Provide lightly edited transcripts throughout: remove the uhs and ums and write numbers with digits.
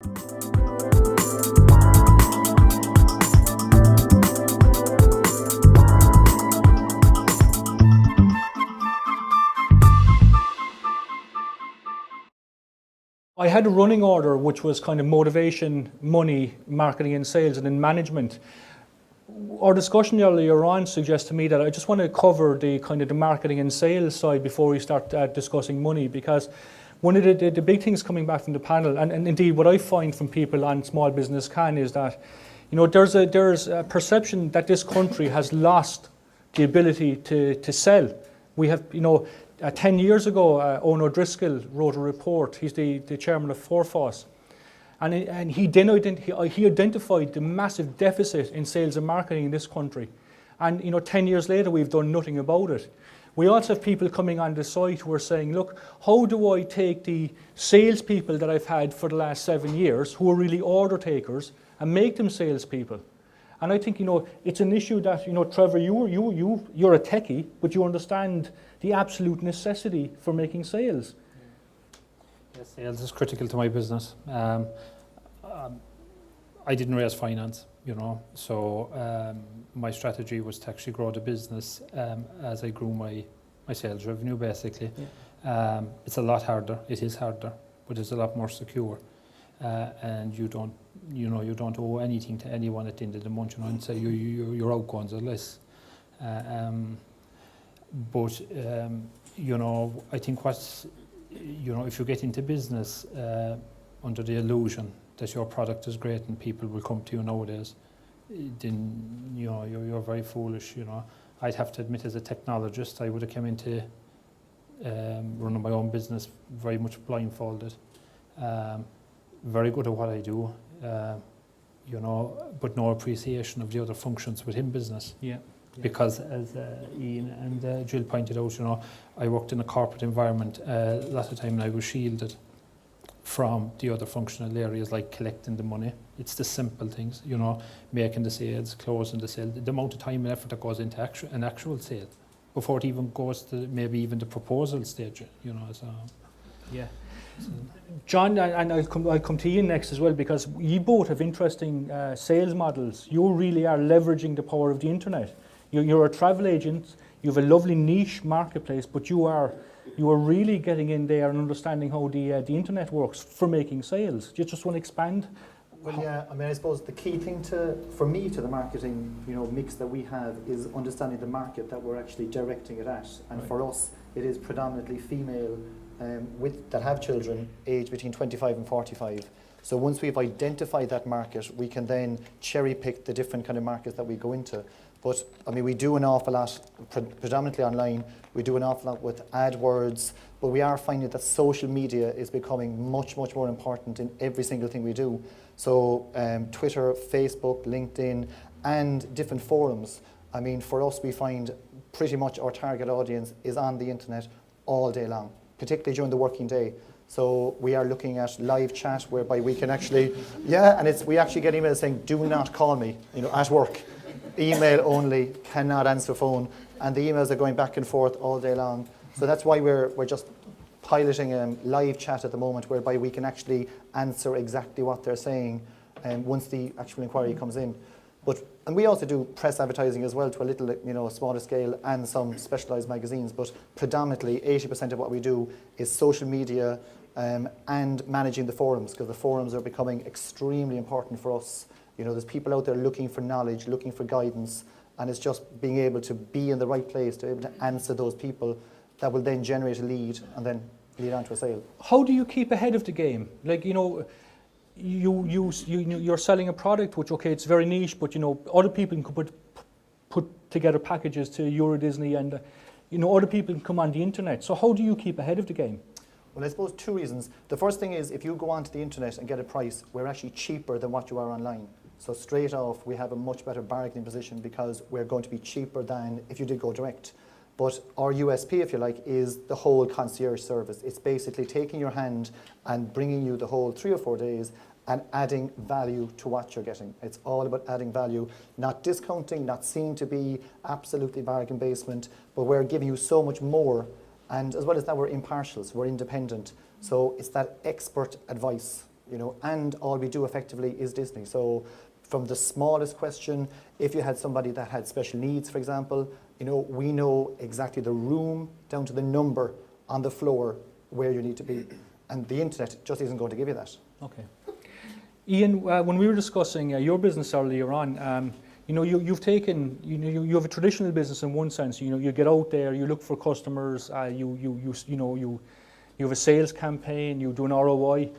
I had a running order which was kind of motivation, money, marketing and sales, and then management. Our discussion earlier on suggests to me that I just want to cover the kind of the marketing and sales side before we start discussing money, because one of the big things coming back from the panel, and indeed what I find from people on Small Business Can, is that there's a perception that this country has lost the ability to sell. We have 10 years ago, Owen O'Driscoll wrote a report. He's the chairman of Forfos, and he identified the massive deficit in sales and marketing in this country. And 10 years later, we've done nothing about it. We also have people coming on the site who are saying, look, how do I take the salespeople that I've had for the last 7 years, who are really order takers, and make them salespeople? And I think it's an issue that Trevor, you're a techie, but you understand the absolute necessity for making sales. Yes, sales is critical to my business. I didn't raise finance, so my strategy was to actually grow the business as I grew my sales revenue, basically. Yeah. It's a lot harder. It is harder, but it's a lot more secure. And you don't owe anything to anyone at the end of the month, and so your outgoings are less. But I think if you get into business under the illusion that your product is great and people will come to you nowadays, then you're very foolish. I'd have to admit, as a technologist, I would have come into running my own business very much blindfolded. Very good at what I do, but no appreciation of the other functions within business. Yeah. Because as Ian and Jill pointed out, I worked in a corporate environment. A lot of time I was shielded from the other functional areas, like collecting the money. It's the simple things, making the sales, closing the sale, the amount of time and effort that goes into an actual sale before it even goes to maybe even the proposal stage, so. Yeah. John, and I'll come to you next as well, because you both have interesting sales models. You really are leveraging the power of the internet. You're a travel agent, you have a lovely niche marketplace, but you are really getting in there and understanding how the internet works for making sales. Do you just want to expand? Well, yeah, I suppose the key thing for me to the marketing mix that we have is understanding the market that we're actually directing it at. And right. For us, it is predominantly female that have children aged between 25 and 45. So once we've identified that market, we can then cherry pick the different kind of markets that we go into. But we do an awful lot, predominantly online. We do an awful lot with AdWords, but we are finding that social media is becoming much, much more important in every single thing we do. So Twitter, Facebook, LinkedIn, and different forums. For us, we find pretty much our target audience is on the internet all day long, particularly during the working day. So we are looking at live chat whereby we can actually, we actually get emails saying, do not call me, at work. Email only, cannot answer phone, and the emails are going back and forth all day long. So that's why we're just piloting live chat at the moment, whereby we can actually answer exactly what they're saying once the actual inquiry comes in. And we also do press advertising as well to a little, smaller scale, and some specialised magazines. But predominantly, 80% of what we do is social media and managing the forums, because the forums are becoming extremely important for us. There's people out there looking for knowledge, looking for guidance, and it's just being able to be in the right place to be able to answer those people that will then generate a lead and then lead on to a sale. How do you keep ahead of the game? You're selling a product which, okay, it's very niche, but other people can put together packages to Euro Disney, and other people can come on the internet. So how do you keep ahead of the game? Well, I suppose two reasons. The first thing is, if you go onto the internet and get a price, we're actually cheaper than what you are online. So straight off, we have a much better bargaining position because we're going to be cheaper than if you did go direct. But our USP, if you like, is the whole concierge service. It's basically taking your hand and bringing you the whole 3 or 4 days and adding value to what you're getting. It's all about adding value, not discounting, not seen to be absolutely bargain basement, but we're giving you so much more. And as well as that, we're impartial, so we're independent. So it's that expert advice you know, and all we do effectively is Disney. So from the smallest question, if you had somebody that had special needs, for example, you know, we know exactly the room down to the number on the floor where you need to be. And the internet just isn't going to give you that. Okay. Ian, when we were discussing your business earlier on, you know, you've taken, you have a traditional business in one sense. You know, you get out there, you look for customers, you have a sales campaign, you do an ROI.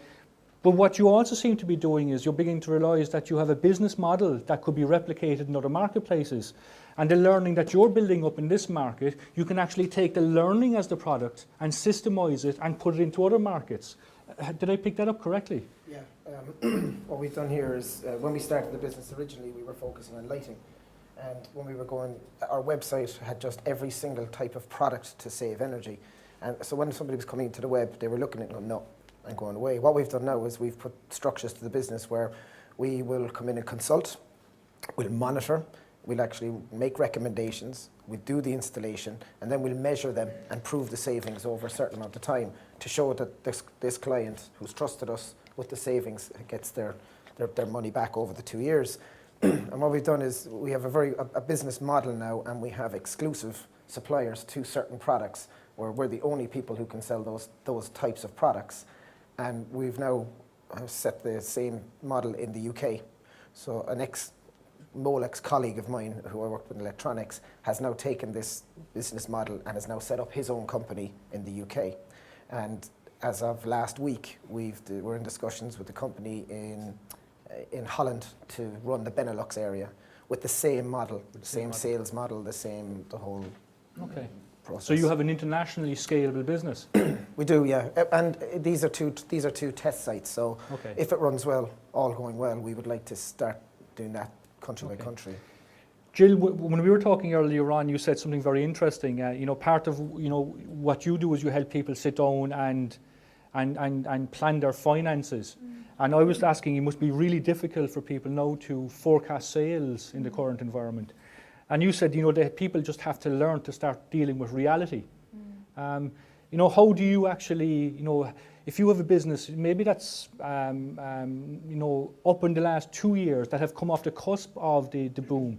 But what you also seem to be doing is you're beginning to realise that you have a business model that could be replicated in other marketplaces. And the learning that you're building up in this market, you can actually take the learning as the product and systemise it and put it into other markets. Did I pick that up correctly? Yeah. What we've done here is, when we started the business originally, we were focusing on lighting. And when we were going, our website had just every single type of product to save energy. And so when somebody was coming to the web, they were looking at it and going, no, I'm going away. What we've done now is we've put structures to the business where we will come in and consult, we'll monitor, we'll actually make recommendations, we'll do the installation, and then we'll measure them and prove the savings over a certain amount of time to show that this client who's trusted us with the savings gets their money back over the 2 years. And what we've done is we have a business model now, and we have exclusive suppliers to certain products where we're the only people who can sell those types of products. And we've now set the same model in the UK. So an Molex colleague of mine who I worked with in electronics has now taken this business model and has now set up his own company in the UK. And as of last week, we're in discussions with the company in Holland to run the Benelux area with the same model, the same sales model, the whole process. So you have an internationally scalable business. We do, yeah. And these are two test sites. So if it runs well, all going well, we would like to start doing that country by country. Jill, when we were talking earlier on, you said something very interesting. You know, part of what you do is you help people sit down and plan their finances. And I was asking, it must be really difficult for people now to forecast sales in the current environment. And you said, that people just have to learn to start dealing with reality. How do you actually, if you have a business, maybe that's, up in the last 2 years that have come off the cusp of the boom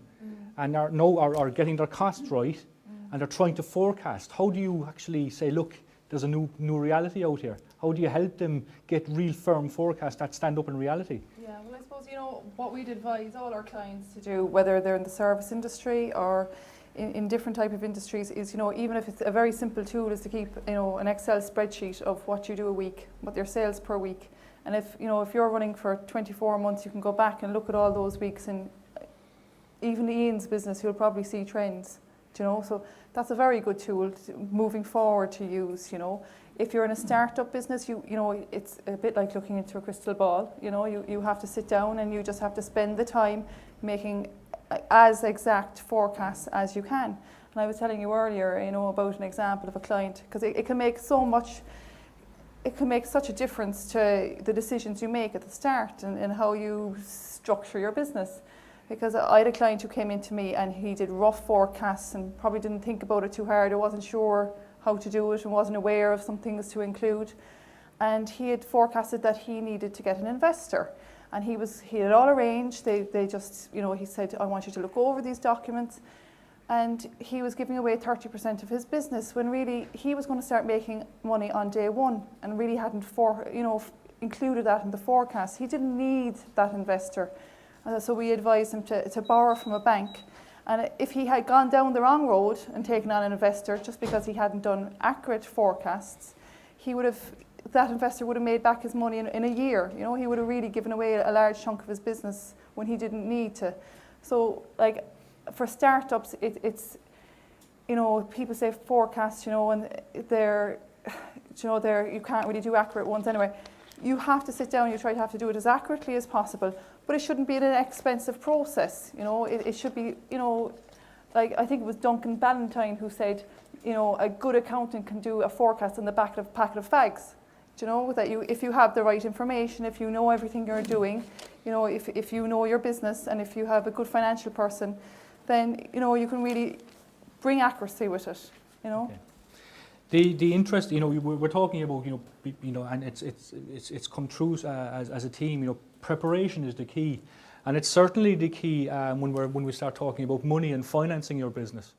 and are getting their costs right and are trying to forecast. How do you actually say, look, there's a new reality out here? How do you help them get real firm forecasts that stand up in reality? Yeah, well, I suppose, what we'd advise all our clients to do, whether they're in the service industry or in different type of industries, is, even if it's a very simple tool, is to keep, an Excel spreadsheet of what you do a week, what your sales per week. And if you're running for 24 months, you can go back and look at all those weeks, and even Ian's business, you'll probably see trends, so that's a very good tool moving forward to use, If you're in a startup business, it's a bit like looking into a crystal ball. You have to sit down and you just have to spend the time making as exact forecasts as you can. And I was telling you earlier, about an example of a client, because it can make such a difference to the decisions you make at the start and how you structure your business. Because I had a client who came into me and he did rough forecasts and probably didn't think about it too hard. I wasn't sure how to do it and wasn't aware of some things to include. And he had forecasted that he needed to get an investor. And he had all arranged. They just, he said, I want you to look over these documents. And he was giving away 30% of his business when really he was going to start making money on day one and really hadn't included that in the forecast. He didn't need that investor. So we advised him to borrow from a bank. And if he had gone down the wrong road and taken on an investor just because he hadn't done accurate forecasts, that investor would have made back his money in a year. He would have really given away a large chunk of his business when he didn't need to. So, for startups, it's people say forecasts, and they're you can't really do accurate ones anyway. You have to sit down. You have to do it as accurately as possible. But it shouldn't be an expensive process, It should be, I think it was Duncan Ballantyne who said, a good accountant can do a forecast on the back of a packet of fags. That if you have the right information, if you know everything you're doing, if you know your business and if you have a good financial person, then you can really bring accuracy with it. Okay. The interest, you know, we're talking about, you know, and it's come true as a team. You know, preparation is the key, and it's certainly the key when we start talking about money and financing your business.